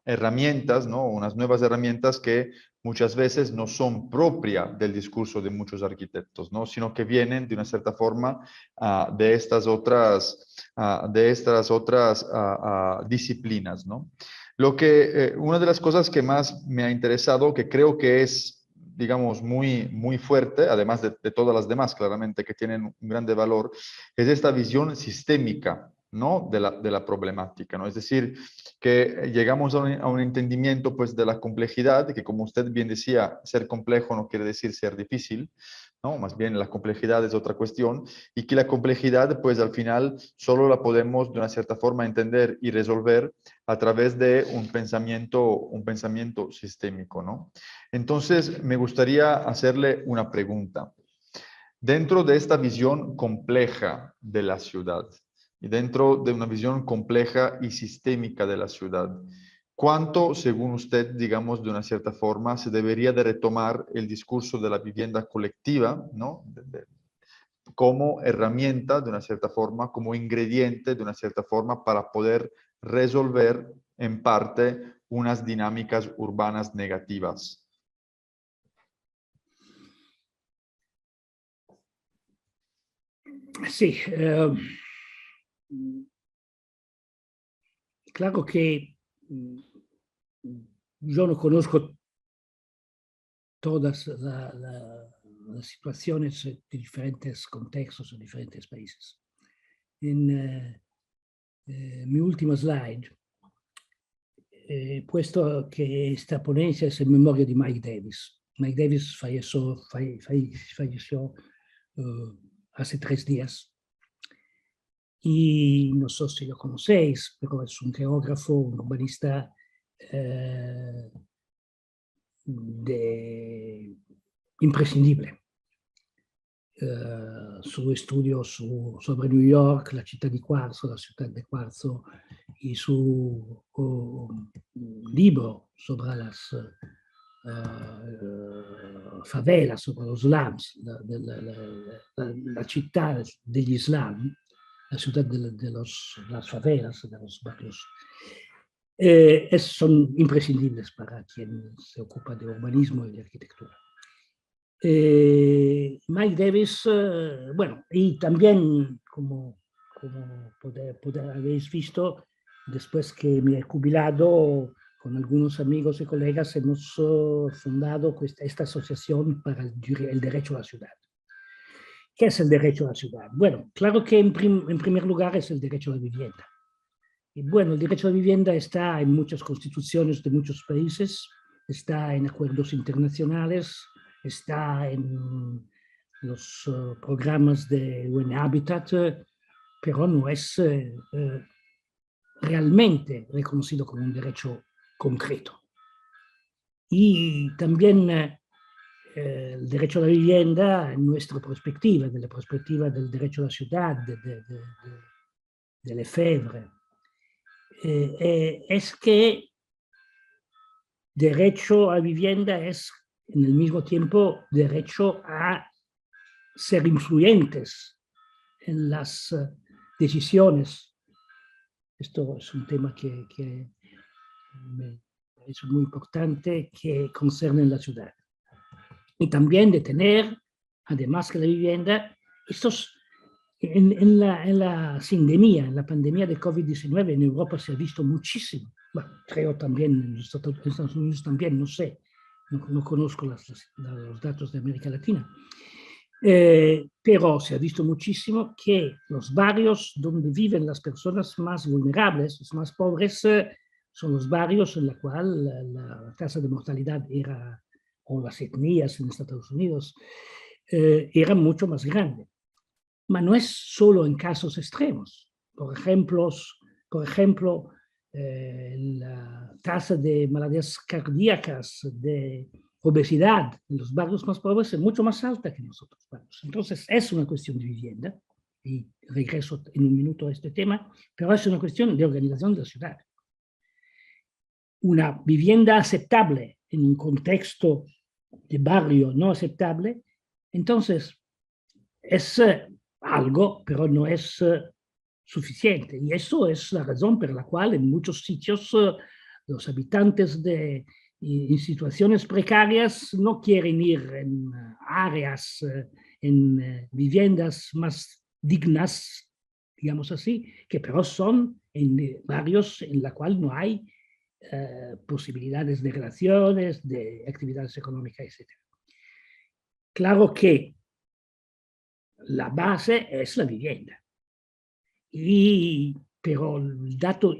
herramientas, ¿no? Unas nuevas herramientas que muchas veces no son propias del discurso de muchos arquitectos, ¿no? Sino que vienen de una cierta forma de estas otras, disciplinas, ¿no? Una de las cosas que más me ha interesado, que creo que es, digamos, muy, muy fuerte, además de todas las demás, claramente, que tienen un grande valor, es esta visión sistémica, ¿no? De la problemática, ¿no? Es decir, que llegamos a un entendimiento, pues, de la complejidad, que como usted bien decía, ser complejo no quiere decir ser difícil, ¿no? Más bien la complejidad es otra cuestión, y que la complejidad, pues, al final, solo la podemos, de una cierta forma, entender y resolver a través de un pensamiento sistémico, ¿no? Entonces, me gustaría hacerle una pregunta. Dentro de esta visión compleja de la ciudad y dentro de una visión compleja y sistémica de la ciudad, ¿cuánto, según usted, digamos, de una cierta forma, se debería de retomar el discurso de la vivienda colectiva, ¿no? Como herramienta, de una cierta forma, como ingrediente, de una cierta forma, para poder resolver en parte unas dinámicas urbanas negativas? Sí, claro que yo no conozco todas las situaciones de diferentes contextos en diferentes países. En mi última slide he puesto que esta ponencia es en memoria de Mike Davis. Mike Davis falleció hace 3 días. Y no sé si lo conocéis, pero es un geógrafo, un urbanista imprescindible. Su estudio sobre New York, la città di Quarzo, la ciudad de Cuarzo, y su libro sobre las favelas, sobre los slums, la città degli slum, la ciudad de las favelas, de los barrios, son imprescindibles para quien se ocupa de urbanismo y de arquitectura. Mike Davis, bueno, y también, como habéis visto, después que me he jubilado, con algunos amigos y colegas hemos fundado esta asociación para el derecho a la ciudad. ¿Qué es el derecho a la ciudad? Bueno, claro que en primer lugar es el derecho a la vivienda. Y bueno, el derecho a la vivienda está en muchas constituciones de muchos países, está en acuerdos internacionales, está en los programas de UN Habitat, pero no es realmente reconocido como un derecho concreto. Y también el derecho a la vivienda, en nuestra perspectiva, de la perspectiva del derecho a la ciudad, de Lefebvre, es que derecho a vivienda es en el mismo tiempo derecho a ser influyentes en las decisiones. Esto es un tema que me parece muy importante, que concierne la ciudad. Y también de tener, además que la vivienda, en la sindemia, en la pandemia de COVID-19 en Europa se ha visto muchísimo. Bueno, creo también en los Estados Unidos también, no sé, no conozco los datos de América Latina. Pero se ha visto muchísimo que los barrios donde viven las personas más vulnerables, los más pobres, son los barrios en los cuales la tasa de mortalidad era, o las etnias en Estados Unidos, era mucho más grande. Pero no es solo en casos extremos. Por ejemplo, la tasa de malalías cardíacas, de obesidad en los barrios más pobres es mucho más alta que en los otros barrios. Entonces, es una cuestión de vivienda, y regreso en un minuto a este tema, pero es una cuestión de organización de la ciudad. Una vivienda aceptable en un contexto de barrio no aceptable, entonces es algo, pero no es suficiente. Y eso es la razón por la cual en muchos sitios los habitantes de en situaciones precarias no quieren ir en áreas, en viviendas más dignas, digamos así, que pero son en barrios en la cual no hay posibilidades de relaciones, de actividades económicas, etc. Claro que la base es la vivienda. Pero el dato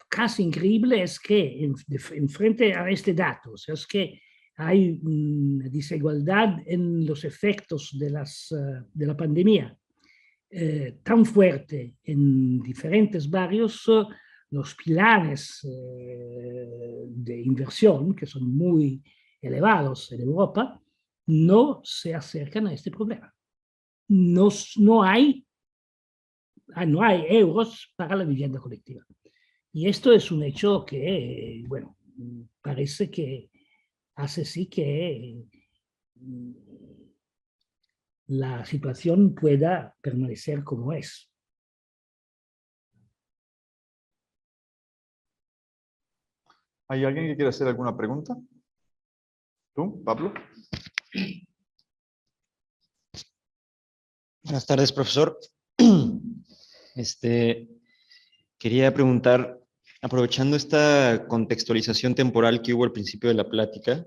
casi increíble es que en frente a este dato, o sea, es que hay una desigualdad en los efectos de la pandemia tan fuerte en diferentes barrios, los pilares de inversión, que son muy elevados en Europa, no se acercan a este problema. No hay euros para la vivienda colectiva. Y esto es un hecho que, bueno, parece que hace sí que la situación pueda permanecer como es. ¿Hay alguien que quiera hacer alguna pregunta? ¿Tú, Pablo? Buenas tardes, profesor. Quería preguntar, aprovechando esta contextualización temporal que hubo al principio de la plática,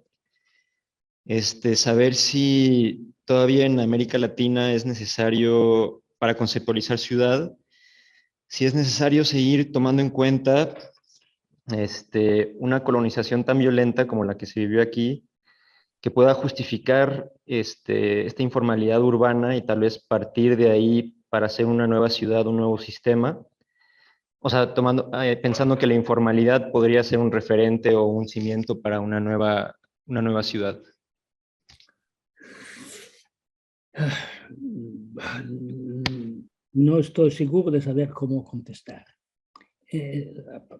saber si todavía en América Latina es necesario, para conceptualizar ciudad, si es necesario seguir tomando en cuenta una colonización tan violenta como la que se vivió aquí, que pueda justificar esta informalidad urbana y tal vez partir de ahí para hacer una nueva ciudad, un nuevo sistema. O sea, pensando que la informalidad podría ser un referente o un cimiento para una nueva ciudad. No estoy seguro de saber cómo contestar.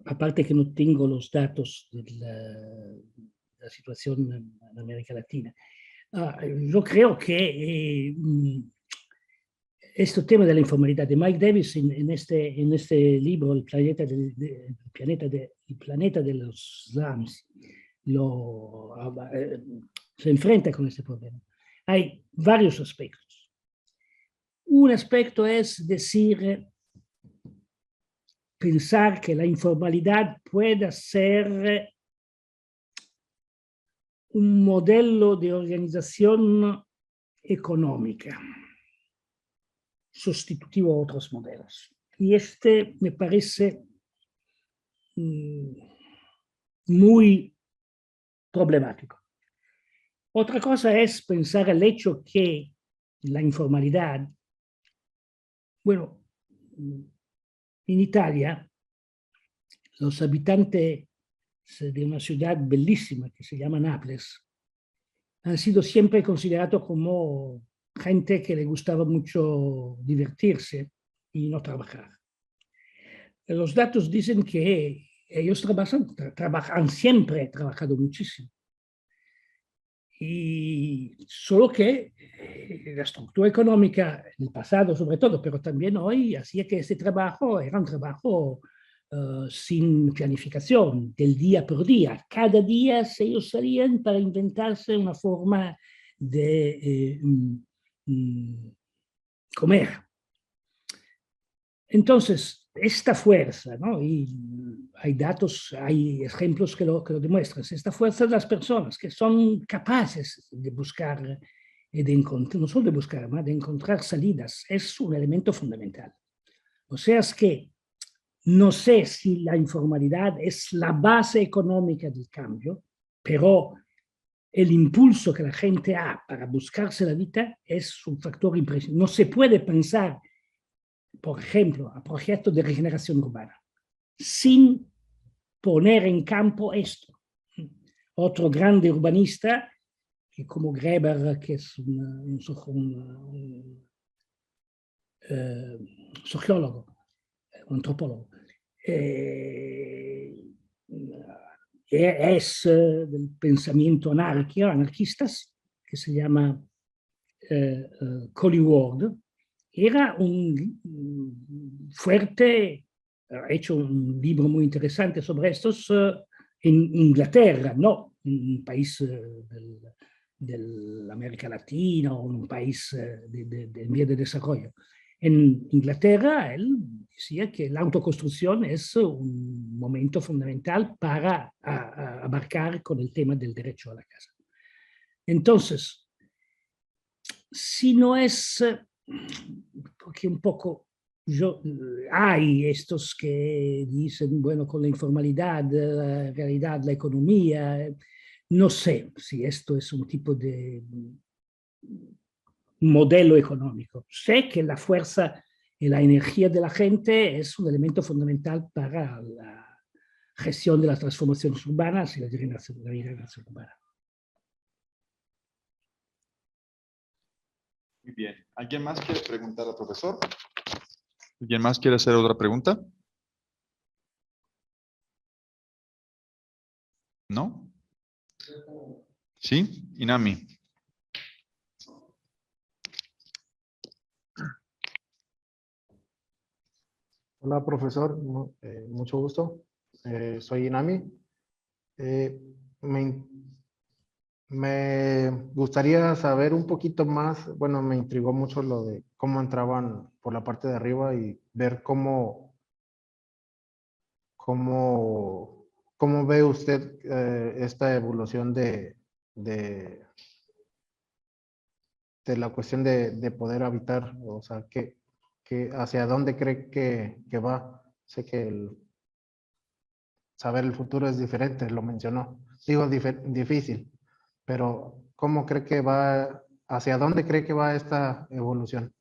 Aparte que no tengo los datos de la situación en América Latina. Yo creo que este tema de la informalidad de Mike Davis en este libro, El planeta de los slums, se enfrenta con este problema. Hay varios aspectos. Un aspecto es pensar que la informalidad pueda ser un modelo de organización económica sustitutivo a otros modelos. Y me parece muy problemático. Otra cosa es pensar el hecho que la informalidad, bueno, en Italia, los habitantes de una ciudad bellísima que se llama Nápoles han sido siempre considerados como gente que le gustaba mucho divertirse y no trabajar. Los datos dicen que ellos han siempre trabajado muchísimo. Y solo que la estructura económica en el pasado sobre todo, pero también hoy, hacía que ese trabajo era un trabajo sin planificación, del día por día. Cada día ellos salían para inventarse una forma de comer. Entonces, esta fuerza, ¿no? Y hay datos, hay ejemplos que lo demuestran, esta fuerza de las personas que son capaces de buscar y de encontrar, no solo de buscar, sino de encontrar salidas, es un elemento fundamental. O sea, es que no sé si la informalidad es la base económica del cambio, pero el impulso que la gente ha para buscarse la vida es un factor impresionante. No se puede pensar, por ejemplo, a proyectos de regeneración urbana sin poner en campo esto. Otro grande urbanista, que como Greber, que es un sociólogo, un antropólogo, es del pensamiento anarquistas, que se llama Collie Ward, era un fuerte, ha hecho un libro muy interesante sobre estos, En Inglaterra, no en un país de América Latina o un país en vía de desarrollo. En Inglaterra, él decía que la autoconstrucción es un momento fundamental para abarcar con el tema del derecho a la casa. Entonces, si no es, porque un poco hay estos que dicen, bueno, con la informalidad, la realidad, la economía, no sé si esto es un tipo de modelo económico. Sé que la fuerza y la energía de la gente es un elemento fundamental para la gestión de las transformaciones urbanas y la regeneración urbana. Muy bien. ¿Alguien más quiere preguntar al profesor? ¿Alguien más quiere hacer otra pregunta? ¿No? ¿Sí? Inami. Hola, profesor. Mucho gusto. Soy Inami. Me gustaría saber un poquito más. Bueno, me intrigó mucho lo de cómo entraban por la parte de arriba y ver cómo ve usted esta evolución de la cuestión de poder habitar. O sea, hacia dónde cree que va. Sé que saber el futuro es diferente, lo mencionó. Digo, difícil, pero ¿cómo cree que va, hacia dónde cree que va esta evolución?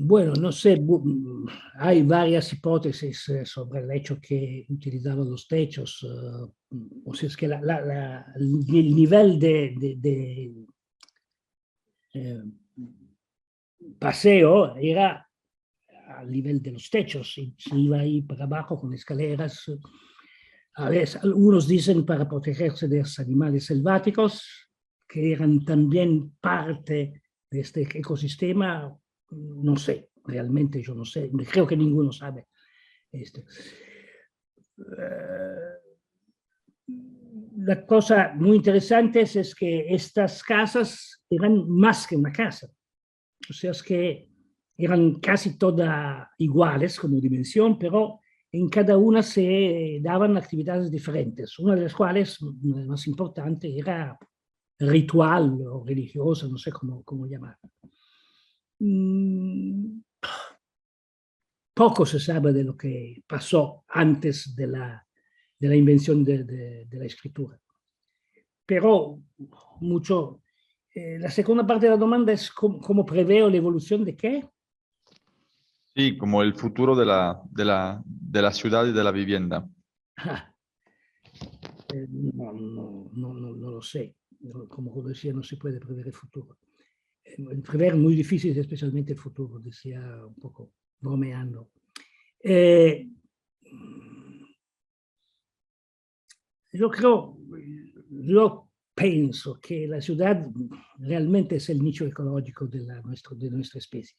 Bueno, no sé, hay varias hipótesis sobre el hecho que utilizaban los techos. O sea, es que el nivel de paseo era al nivel de los techos, y se iba ahí para abajo con escaleras. A veces, algunos dicen para protegerse de los animales selváticos, que eran también parte de este ecosistema. No sé, realmente yo no sé, creo que ninguno sabe esto. La cosa muy interesante es que estas casas eran más que una casa. O sea, es que eran casi todas iguales como dimensión, pero en cada una se daban actividades diferentes, una de las cuales, la más importante, era ritual o religiosa, no sé cómo llamarla. Poco se sabe de lo que pasó antes de la invención de la escritura. Pero mucho. La segunda parte de la demanda es cómo preveo la evolución de qué. Sí, como el futuro de la ciudad y de la vivienda. No lo sé. Como decía, no se puede prever el futuro. Prever muy difícil, especialmente el futuro, decía un poco bromeando. Yo pienso que la ciudad realmente es el nicho ecológico de nuestra especie.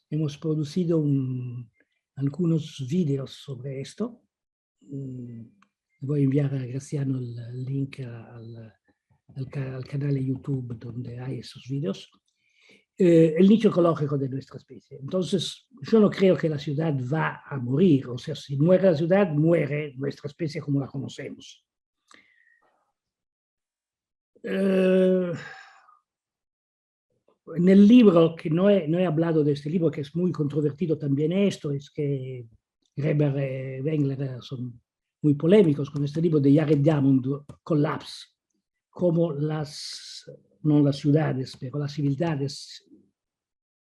Hemos producido algunos vídeos sobre esto. Voy a enviar a Graciano el link al canal de YouTube donde hay esos vídeos. El nicho ecológico de nuestra especie. Entonces, yo no creo que la ciudad va a morir. O sea, si muere la ciudad, muere nuestra especie como la conocemos. En el libro, que no he hablado de este libro, que es muy controvertido también esto, es que Reber y Wengler son muy polémicos con este libro de Jared Diamond, Collapse, como no las ciudades, pero las civilidades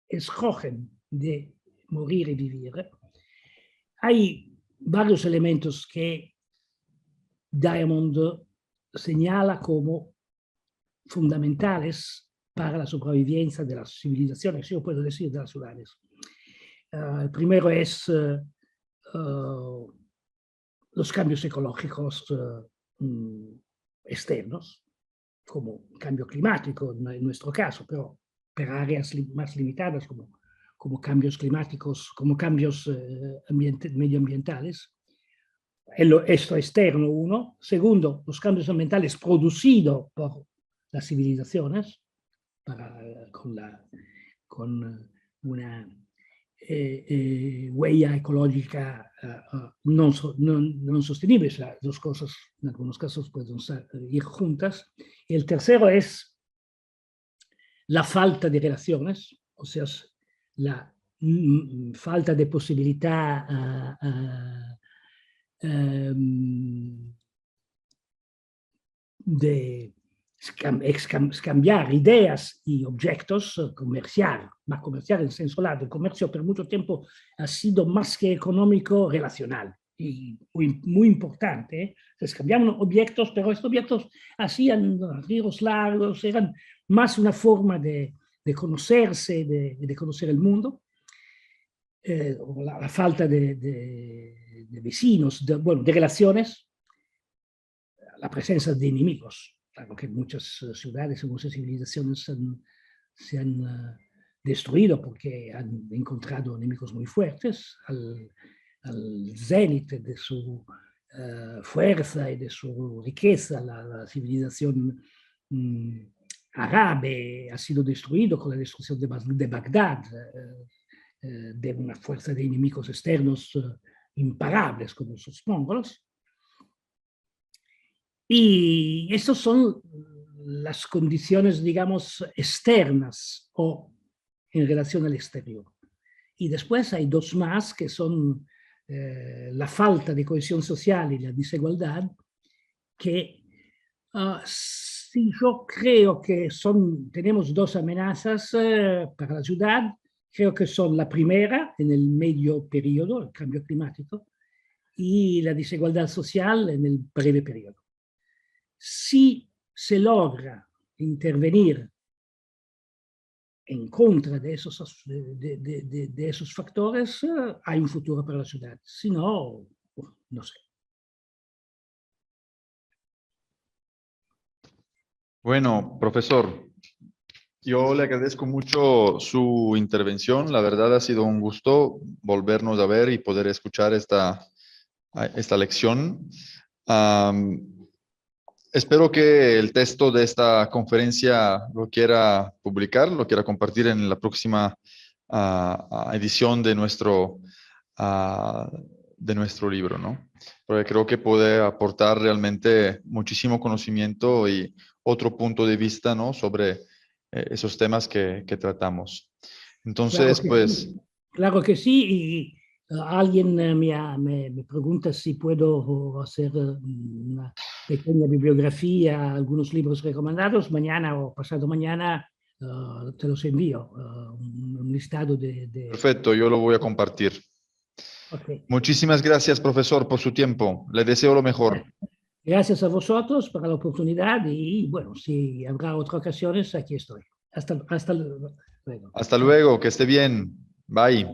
escogen de morir y vivir. Hay varios elementos que Diamond señala como fundamentales para la supervivencia de las civilizaciones, yo puedo decir de las ciudades. El primero es los cambios ecológicos externos, como cambio climático en nuestro caso, pero para áreas más limitadas como cambios climáticos, como cambios medioambientales. esto externo, uno. Segundo, los cambios ambientales producidos por las civilizaciones, con una huella ecológica no sostenible. Las dos cosas, en algunos casos, pueden ir juntas. Y el tercero es la falta de relaciones, o sea, la falta de posibilidad de cambiar ideas y objetos, comerciar en el senso largo. El comercio por mucho tiempo ha sido más que económico, relacional y muy importante. Entonces cambiaban objetos, pero estos objetos hacían ríos largos, eran más una forma de conocerse, de conocer el mundo. La falta de vecinos, de relaciones, la presencia de enemigos. Claro que muchas ciudades y muchas civilizaciones se han destruido porque han encontrado enemigos muy fuertes al cenit de su fuerza y de su riqueza. La civilización árabe ha sido destruido con la destrucción de Bagdad, de una fuerza de enemigos externos imparables como sus mongolos. Y estas son las condiciones, digamos, externas o en relación al exterior. Y después hay dos más que son la falta de cohesión social y la desigualdad, que sí, yo creo que tenemos dos amenazas para la ciudad. Creo que son la primera en el medio periodo, el cambio climático, y la desigualdad social en el breve periodo. Si se logra intervenir en contra de esos factores, hay un futuro para la ciudad. Si no, no sé. Bueno, profesor, yo le agradezco mucho su intervención. La verdad ha sido un gusto volvernos a ver y poder escuchar esta lección. Espero que el texto de esta conferencia lo quiera publicar, lo quiera compartir en la próxima edición de nuestro libro, ¿no? Porque creo que puede aportar realmente muchísimo conocimiento y otro punto de vista, ¿no? Sobre esos temas que tratamos. Entonces, Claro que sí, y alguien me pregunta si puedo hacer una pequeña bibliografía, algunos libros recomendados. Mañana o pasado mañana te los envío, un listado de... Perfecto, yo lo voy a compartir. Okay. Muchísimas gracias, profesor, por su tiempo. Le deseo lo mejor. Gracias a vosotros por la oportunidad y, bueno, si habrá otras ocasiones, aquí estoy. Hasta luego. Hasta luego, que esté bien. Bye.